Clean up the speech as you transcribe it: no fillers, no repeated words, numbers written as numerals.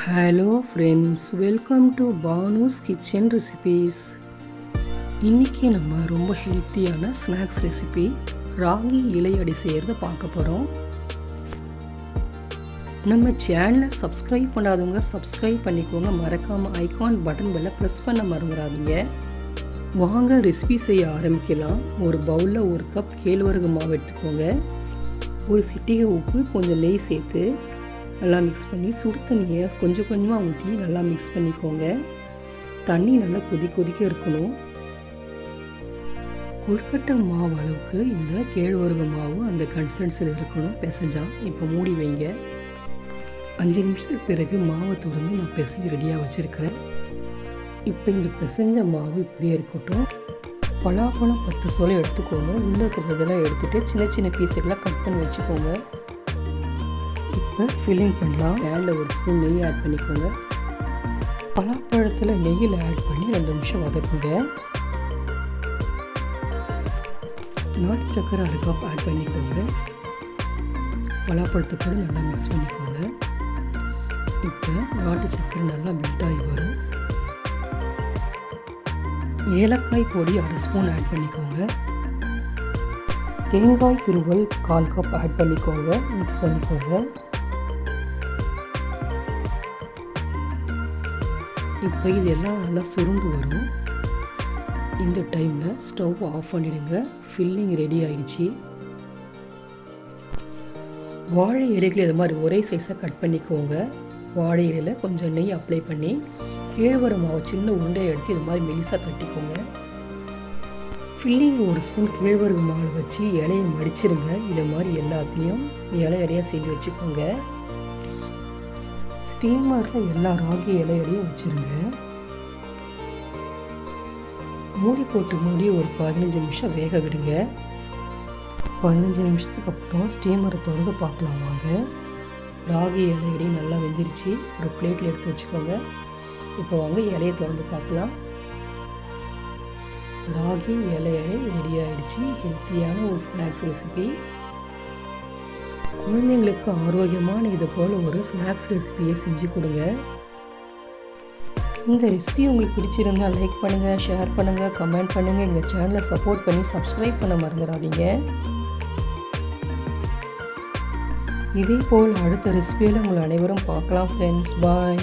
Hello friends, welcome to Banu's kitchen recipes. இன்றைக்கி நம்ம ரொம்ப ஹெல்த்தியான ஸ்நாக்ஸ் ரெசிபி ராகி இலை அடை செய்கிறத பார்க்க போகிறோம். நம்ம சேனலை சப்ஸ்கிரைப் பண்ணாதவங்க சப்ஸ்கிரைப் பண்ணிக்கோங்க. மறக்காமல் ஐகான் பட்டன் பெல்லை ப்ரெஸ் பண்ண மறந்துடாதீங்க. வாங்க ரெசிபி செய்ய ஆரம்பிக்கலாம். ஒரு பவுலில் 1 கப் கேழ்வரகு மாவு எடுத்துக்கோங்க. ஒரு சிட்டிகை உப்பு, கொஞ்சம் நெய் சேர்த்து நல்லா மிக்ஸ் பண்ணி சுடு தண்ணியை கொஞ்சம் கொஞ்சமாக ஊற்றி நல்லா மிக்ஸ் பண்ணிக்கோங்க. தண்ணி நல்லா கொதிக்க இருக்கணும். கொழுக்கட்டை மாவு அளவுக்கு இந்த கேழ்வரகு மாவு அந்த கன்சிஸ்டன்சியில் இருக்கணும் பிசைஞ்சா. இப்போ மூடி வைங்க. 5 நிமிஷத்துக்கு பிறகு மாவை திறந்து நான் பிசைஞ்சு ரெடியாக வச்சுருக்கிறேன். இப்போ இந்த பிசைஞ்ச மாவு இப்படியே இருக்கட்டும். பலாப்பழம் 10 சோளை எடுத்துக்கோங்க. உள்ளே இருக்கிறதெல்லாம் எடுத்துகிட்டு சின்ன சின்ன பீஸுகளாக கட் பண்ணி வச்சுக்கோங்க. இப்போ ஃபில்லிங் பண்ணலாம். பேனில் 1 ஸ்பூன் நெய் ஆட் பண்ணிக்கோங்க. பலாப்பழத்தில் நெய்யில் ஆட் பண்ணி 2 நிமிஷம் வதக்குங்க. நாட்டு சக்கரை 1 கப் ஆட் பண்ணிக்கோங்க. பலாப்பழத்தை கூட நல்லா மிக்ஸ் பண்ணிக்கோங்க. இப்போ நாட்டு சக்கரை நல்லா மெல்ட் ஆகி வரும். ஏலக்காய் பொடி 1/2 ஸ்பூன் ஆட் பண்ணிக்கோங்க. தேங்காய் துருவல் 1/4 கப் ஆட் பண்ணிக்கோங்க. மிக்ஸ் பண்ணிக்கோங்க. இப்போ இதெல்லாம் நல்லா சுருண்டு வரும். இந்த டைமில் ஸ்டவ் ஆஃப் பண்ணிடுங்க. ஃபில்லிங் ரெடி ஆகிடுச்சு. வாழை இலைகளை இது மாதிரி ஒரே சைஸாக கட் பண்ணிக்கோங்க. வாழை இலையில் கொஞ்சம் நெய் அப்ளை பண்ணி கேழ்வரகு மாவு சின்ன உருண்டையை எடுத்து இது மாதிரி மெலிசாக தட்டிக்கோங்க. ஃபில்லிங் 1 ஸ்பூன் கேழ்வரகு மாவு வச்சு இலையை மடிச்சிருங்க. இதை மாதிரி எல்லாத்தையும் இலையடையாக செஞ்சு வச்சுக்கோங்க. ஸ்டீமரில் எல்லா ராகி இலையடையும் வச்சுருங்க. மூடி போட்டு மூடி ஒரு 15 நிமிஷம் வேக விடுங்க. 15 நிமிஷத்துக்கு அப்புறம் ஸ்டீமரை திறந்து பார்க்கலாம் வாங்க. ராகி இலையடை நல்லா வெந்துருச்சு. ஒரு பிளேட்டில் எடுத்து வச்சுக்கோங்க. இப்போ வாங்க இலையை திறந்து பார்க்கலாம். ராகி இலையடை ரெடி ஆகிடுச்சு. ஹெல்த்தியான ஒரு ஸ்நாக்ஸ் ரெசிபி. குழந்தைங்களுக்கு ஆரோக்கியமான இது போல் ஒரு ஸ்நாக்ஸ் ரெசிபியை செஞ்சு கொடுங்க. இந்த ரெசிபி உங்களுக்கு பிடிச்சிருந்தால் லைக் பண்ணுங்கள், ஷேர் பண்ணுங்கள், கமெண்ட் பண்ணுங்கள். எங்கள் சேனலை சப்போர்ட் பண்ணி சப்ஸ்கிரைப் பண்ண மறந்துடாதீங்க. இதே போல் அடுத்த ரெசிபியில் உங்களை அனைவரும் பார்க்கலாம் ஃப்ரெண்ட்ஸ். பாய்.